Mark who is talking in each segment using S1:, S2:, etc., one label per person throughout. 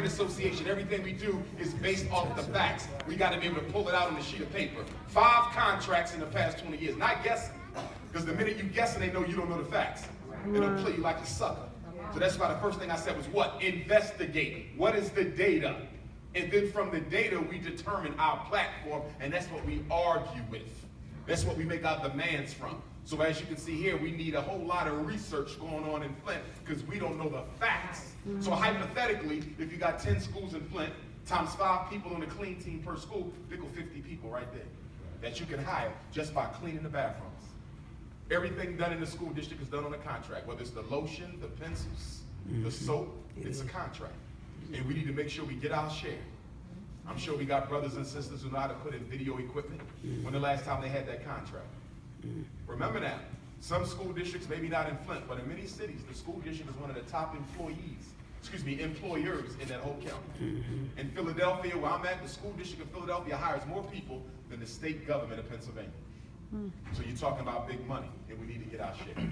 S1: Parent Association, everything we do is based off the facts. We got to be able to pull it out on a sheet of paper. 5 contracts in the past 20 years, not guessing. Because the minute you guessing, they know you don't know the facts. And they'll play you like a sucker. So that's why the first thing I said was what? Investigate. What is the data? And then from the data, we determine our platform, and that's what we argue with. That's what we make our demands from. So as you can see here, we need a whole lot of research going on in Flint because we don't know the facts. So hypothetically, if you got 10 schools in Flint, times 5 people on the clean team per school, there go 50 people right there that you can hire just by cleaning the bathrooms. Everything done in the school district is done on a contract, whether it's the lotion, the pencils, the soap, it's a contract. And we need to make sure we get our share. I'm sure we got brothers and sisters who know how to put in video equipment. When the last time they had that contract? Remember now, some school districts, maybe not in Flint, but in many cities, the school district is one of the top employers in that whole county. In Philadelphia, where I'm at, the school district of Philadelphia hires more people than the state government of Pennsylvania. So you're talking about big money, and we need to get our share.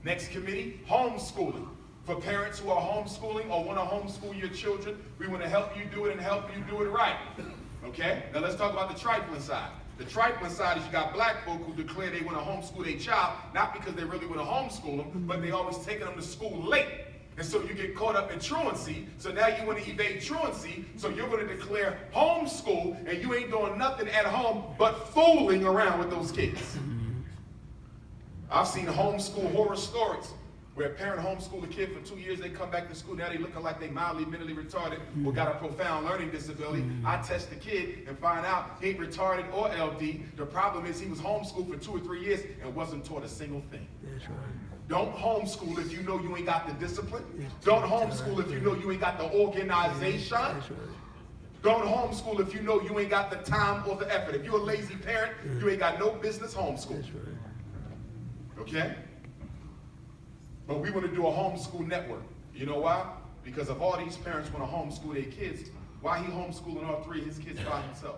S1: Next committee, homeschooling. For parents who are homeschooling or want to homeschool your children, we want to help you do it and help you do it right. Okay? Now let's talk about the trifling side. The trifling side is you got black folk who declare they want to homeschool their child, not because they really want to homeschool them, but they always taking them to school late. And so you get caught up in truancy, so now you want to evade truancy, so you're going to declare homeschool, and you ain't doing nothing at home but fooling around with those kids. I've seen homeschool horror stories where a parent homeschooled a kid for 2 years, they come back to school, now they looking like they mildly mentally retarded or got a profound learning disability. I test the kid and find out he ain't retarded or LD. The problem is he was homeschooled for 2 or 3 years and wasn't taught a single thing. That's right. Don't homeschool if you know you ain't got the discipline. Don't homeschool if you know you ain't got the organization. That's right. Don't homeschool if you know you ain't got the time or the effort. If you're a lazy parent, you ain't got no business homeschool. That's right. Okay? But we want to do a homeschool network. You know why? Because if all these parents want to homeschool their kids, why he homeschooling all 3 of his kids by himself?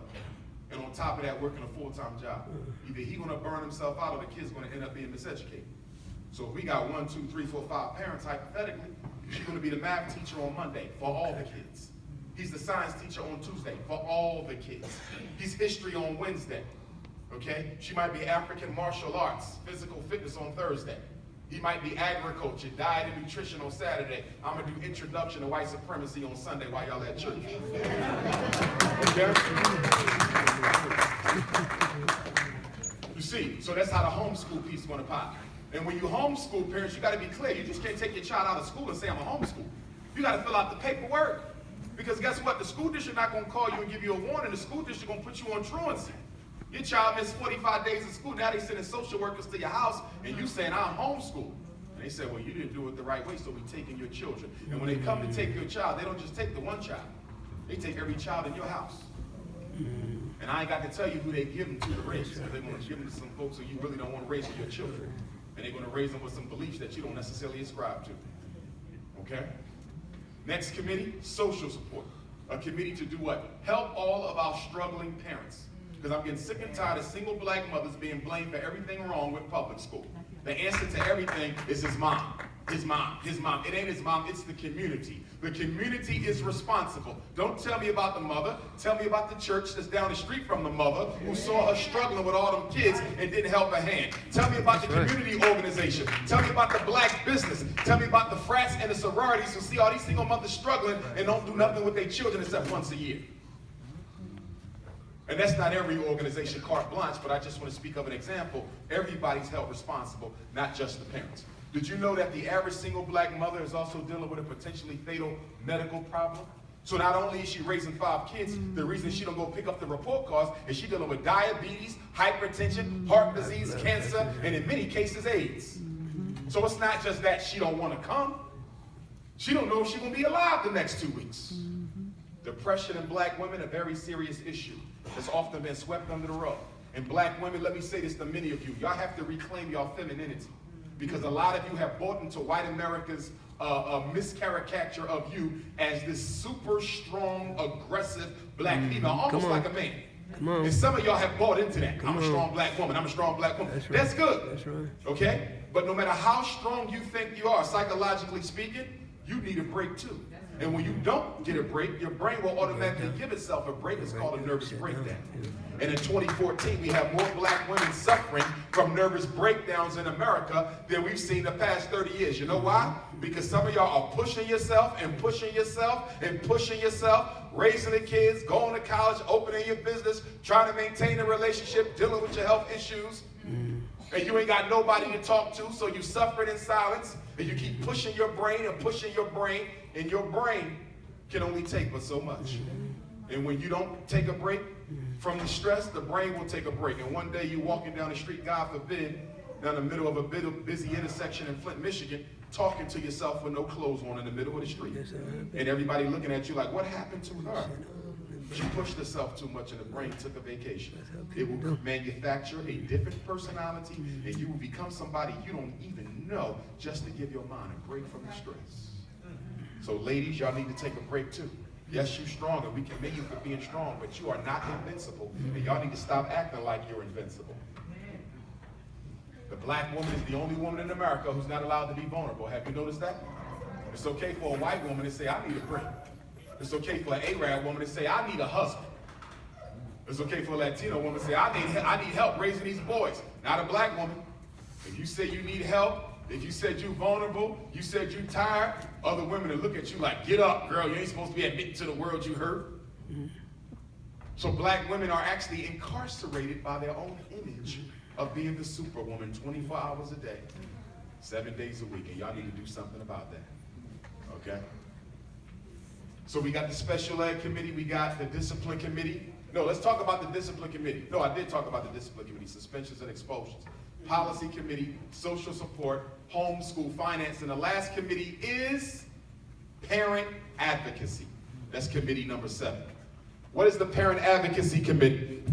S1: And on top of that, working a full-time job. Either he's going to burn himself out or the kid's going to end up being miseducated. So if we got 1, 2, 3, 4, 5 parents, hypothetically, she's going to be the math teacher on Monday for all the kids. He's the science teacher on Tuesday for all the kids. He's history on Wednesday. Okay? She might be African martial arts, physical fitness on Thursday. He might be agriculture, diet and nutrition on Saturday. I'm going to do introduction to white supremacy on Sunday while y'all at church. Okay? You see, so that's how the homeschool piece is going to pop. And when you homeschool parents, you got to be clear. You just can't take your child out of school and say, I'm a homeschool. You got to fill out the paperwork. Because guess what? The school district not going to call you and give you a warning. The school district going to put you on truancy. Your child missed 45 days of school. Now they sending social workers to your house, and you saying, I'm homeschooled. And they said, well, you didn't do it the right way, so we taking your children. And when they come to take your child, they don't just take the one child. They take every child in your house. And I ain't got to tell you who they give them to raise, because they're going to give them to some folks who you really don't want to raise for your children. And they're going to raise them with some beliefs that you don't necessarily ascribe to. Okay? Next committee, social support. A committee to do what? Help all of our struggling parents. Because I'm getting sick and tired of single black mothers being blamed for everything wrong with public school. The answer to everything is his mom. His mom. His mom. It ain't his mom, it's the community. The community is responsible. Don't tell me about the mother. Tell me about the church that's down the street from the mother who saw her struggling with all them kids and didn't help her hand. Tell me about the community organization. Tell me about the black business. Tell me about the frats and the sororities who see all these single mothers struggling and don't do nothing with their children except once a year. And that's not every organization carte blanche, but I just want to speak of an example. Everybody's held responsible, not just the parents. Did you know that the average single black mother is also dealing with a potentially fatal medical problem? So not only is she raising 5 kids, the reason she don't go pick up the report cards is she dealing with diabetes, hypertension, heart disease, cancer, and in many cases, AIDS. So it's not just that she don't want to come. She don't know if she's going to be alive the next 2 weeks. Depression in black women, a very serious issue that's often been swept under the rug. And black women, let me say this to many of you, y'all have to reclaim your femininity. Because a lot of you have bought into white America's miscaricature of you as this super strong, aggressive black female, almost like a man. And some of y'all have bought into that. I'm a strong black woman. I'm a strong black woman. That's, right. That's good. That's right. Okay? But no matter how strong you think you are, psychologically speaking, you need a break too. And when you don't get a break, your brain will automatically give itself a break. It's called a nervous breakdown. And in 2014, we have more black women suffering from nervous breakdowns in America than we've seen the past 30 years. You know why? Because some of y'all are pushing yourself and pushing yourself and pushing yourself, raising the kids, going to college, opening your business, trying to maintain a relationship, dealing with your health issues. And you ain't got nobody to talk to, so you suffering in silence, and you keep pushing your brain and pushing your brain, and your brain can only take but so much. And when you don't take a break from the stress, the brain will take a break. And one day you're walking down the street, God forbid, down the middle of a busy intersection in Flint, Michigan, talking to yourself with no clothes on in the middle of the street. And everybody looking at you like, what happened to her? She pushed herself too much and the brain took a vacation. It will manufacture a different personality and you will become somebody you don't even know just to give your mind a break from the stress. So ladies, y'all need to take a break too. Yes, you're strong and we commend you for being strong, but you are not invincible. And y'all need to stop acting like you're invincible. The black woman is the only woman in America who's not allowed to be vulnerable. Have you noticed that? It's okay for a white woman to say, I need a break. It's okay for an Arab woman to say, I need a husband. It's okay for a Latino woman to say, I need help raising these boys. Not a black woman. If you say you need help, if you said you're vulnerable, you said you're tired, other women will look at you like, get up, girl, you ain't supposed to be admitting to the world you hurt. So black women are actually incarcerated by their own image of being the superwoman 24 hours a day, 7 days a week, and y'all need to do something about that, okay? So we got the special ed committee, we got the discipline committee. No, let's talk about the discipline committee. No, I did talk about the discipline committee, suspensions and expulsions. Policy committee, social support, homeschool finance, and the last committee is parent advocacy. That's committee number 7. What is the parent advocacy committee?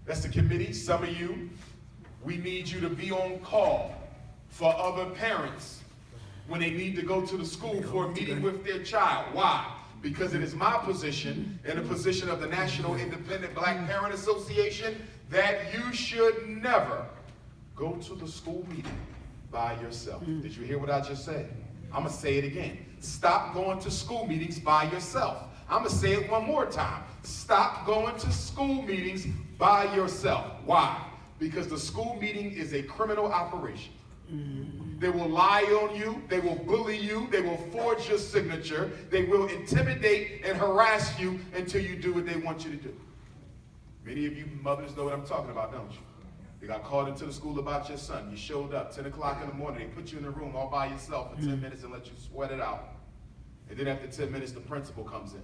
S1: That's the committee, some of you, we need you to be on call for other parents when they need to go to the school for a meeting with their child. Why? Because it is my position and the position of the National Independent Black Parent Association that you should never go to the school meeting by yourself. Did you hear what I just said? I'm going to say it again. Stop going to school meetings by yourself. I'm going to say it one more time. Stop going to school meetings by yourself. Why? Because the school meeting is a criminal operation. They will lie on you, they will bully you, they will forge your signature, they will intimidate and harass you until you do what they want you to do. Many of you mothers know what I'm talking about, don't you? You got called into the school about your son. You showed up 10 o'clock in the morning, they put you in the room all by yourself for 10 minutes and let you sweat it out. And then after 10 minutes, the principal comes in.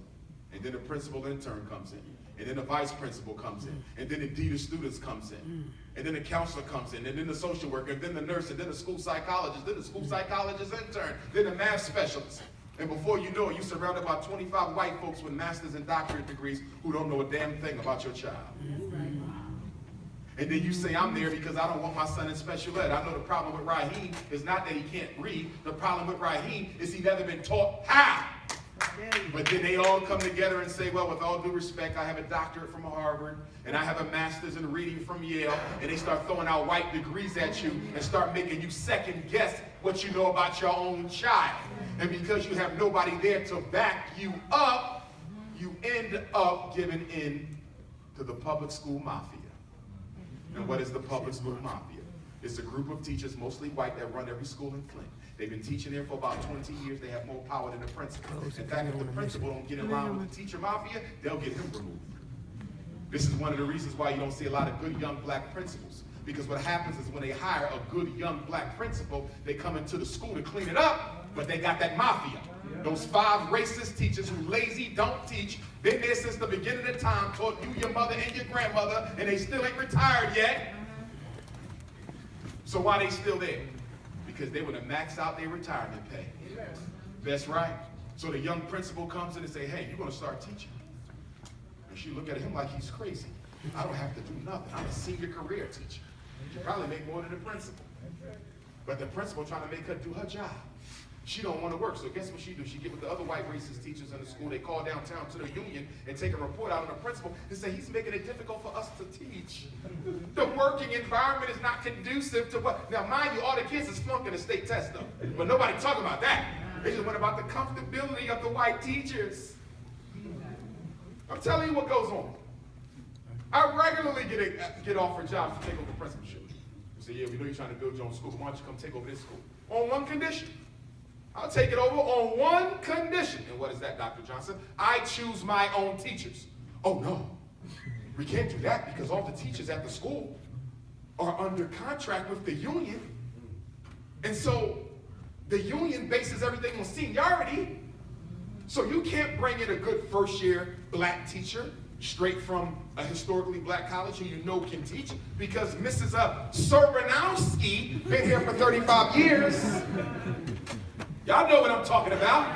S1: And then the principal intern comes in. And then the vice principal comes in. And then the dean of students comes in. And then the counselor comes in. And then the social worker. And then the nurse. And then the school psychologist. Then the school psychologist intern. Then the math specialist. And before you know it, you're surrounded by 25 white folks with master's and doctorate degrees who don't know a damn thing about your child. And then you say, I'm there because I don't want my son in special ed. I know the problem with Raheem is not that he can't read. The problem with Raheem is he never been taught how. But then they all come together and say, well, with all due respect, I have a doctorate from Harvard, and I have a master's in reading from Yale, and they start throwing out white degrees at you and start making you second guess what you know about your own child. And because you have nobody there to back you up, you end up giving in to the public school mafia. And what is the public school mafia? It's a group of teachers, mostly white, that run every school in Flint. They've been teaching there for about 20 years. They have more power than the principal. In fact, if the principal don't get in line with the teacher mafia, they'll get him removed. This is one of the reasons why you don't see a lot of good young black principals. Because what happens is when they hire a good young black principal, they come into the school to clean it up, but they got that mafia. Those 5 racist teachers who lazy, don't teach, been there since the beginning of time, taught you, your mother, and your grandmother, and they still ain't retired yet. So why they still there? Because they would have maxed out their retirement pay. That's right. So the young principal comes in and say, hey, you're going to start teaching. And she look at him like he's crazy. I don't have to do nothing. I'm a senior career teacher. She probably make more than the principal. But the principal trying to make her do her job. She don't want to work, so guess what she do? She get with the other white racist teachers in the school. They call downtown to the union and take a report out on the principal and say he's making it difficult for us to teach. The working environment is not conducive to what. Now, mind you, all the kids is flunking the state test though, but nobody talking about that. They just went about the comfortability of the white teachers. I'm telling you what goes on. I regularly get offered jobs to take over principalship. They say, yeah, we know you're trying to build your own school. Why don't you come take over this school? On one condition. I'll take it over on one condition. And what is that, Dr. Johnson? I choose my own teachers. Oh, no. We can't do that because all the teachers at the school are under contract with the union. And so the union bases everything on seniority. So you can't bring in a good first-year black teacher straight from a historically black college who you know can teach because Mrs. Serbanowski been here for 35 years. Y'all know what I'm talking about.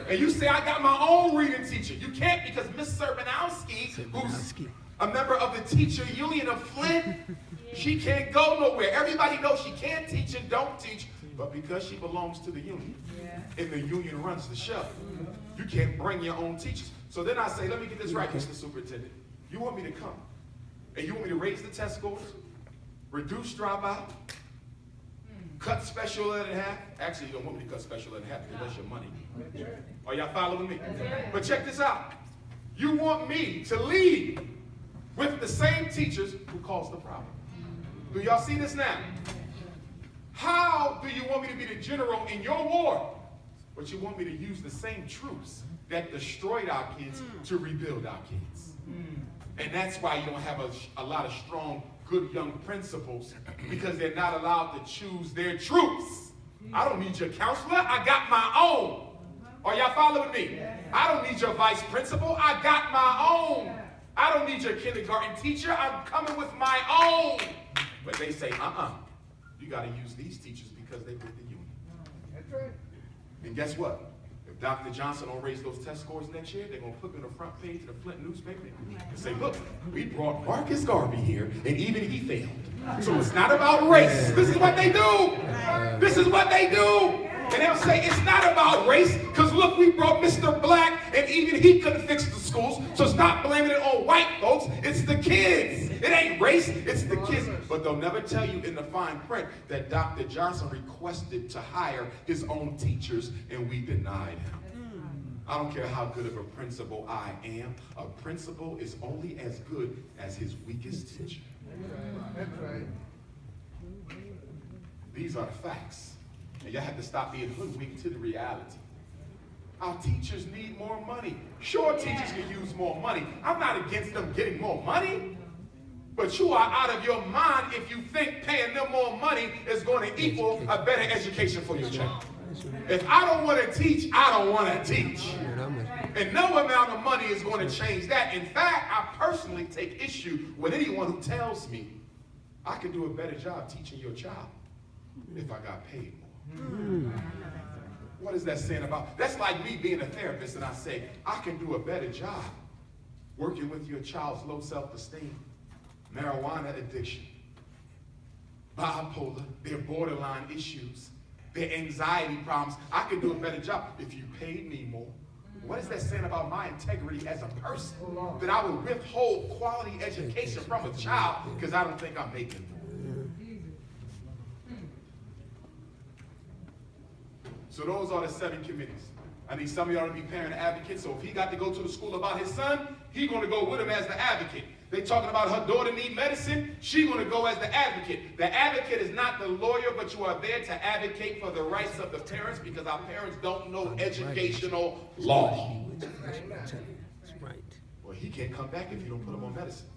S1: And you say, I got my own reading teacher. You can't because Miss Serbanowski, who's a member of the teacher union of Flint, she can't go nowhere. Everybody knows she can't teach and don't teach, but because she belongs to the union, and the union runs the show, you can't bring your own teachers. So then I say, let me get this right, Mr. Superintendent. You want me to come, and you want me to raise the test scores, reduce dropout, cut special ed in half? Actually, you don't want me to cut special ed in half because that's your money. Are y'all following me? But check this out. You want me to lead with the same teachers who caused the problem. Do y'all see this now? How do you want me to be the general in your war, but you want me to use the same troops that destroyed our kids to rebuild our kids? And that's why you don't have a lot of strong, good young principals, because they're not allowed to choose their troops. I don't need your counselor, I got my own. Are y'all following me? I don't need your vice principal, I got my own. I don't need your kindergarten teacher, I'm coming with my own. But they say, you got to use these teachers because they with the union. That's right. And guess what? If Dr. Johnson don't raise those test scores next year, they're going to put them on the front page of the Flint newspaper and say, look, we brought Marcus Garvey here, and even he failed. So it's not about race. This is what they do. This is what they do. And they'll say, it's not about race, because look, we brought Mr. Black, and even he couldn't fix the schools, so stop blaming it on white folks. It's the kids. It ain't race, it's the kids. But they'll never tell you in the fine print that Dr. Johnson requested to hire his own teachers, and we denied him. I don't care how good of a principal I am. A principal is only as good as his weakest teacher. That's right. These are the facts. And y'all have to stop being hoodwinked to the reality. Our teachers need more money. Sure, teachers can use more money. I'm not against them getting more money. But you are out of your mind if you think paying them more money is going to equal a better education for your child. If I don't want to teach, I don't want to teach. And no amount of money is going to change that. In fact, I personally take issue with anyone who tells me I can do a better job teaching your child if I got paid more. What is that saying about? That's like me being a therapist and I say, I can do a better job working with your child's low self-esteem, marijuana addiction, bipolar, their borderline issues, their anxiety problems. I can do a better job if you paid me more. What is that saying about my integrity as a person? That I would withhold quality education from a child because I don't think I'm making more. So those are the 7 committees. I need some of y'all to be parent advocates, so if he got to go to the school about his son, he's going to go with him as the advocate. They talking about her daughter need medicine, she's going to go as the advocate. The advocate is not the lawyer, but you are there to advocate for the rights of the parents because our parents don't know educational law. Well, he can't come back if you don't put him on medicine.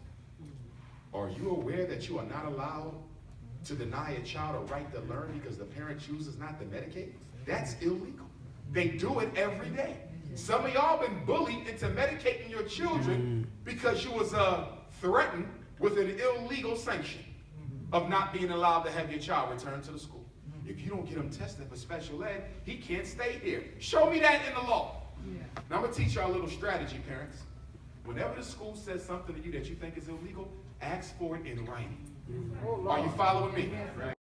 S1: Are you aware that you are not allowed to deny a child a right to learn because the parent chooses not to medicate? That's illegal. They do it every day. Some of y'all been bullied into medicating your children because you was threatened with an illegal sanction of not being allowed to have your child return to the school. If you don't get him tested for special ed, he can't stay here. Show me that in the law. Now I'm going to teach y'all a little strategy, parents. Whenever the school says something to you that you think is illegal, ask for it in writing. Are you following me?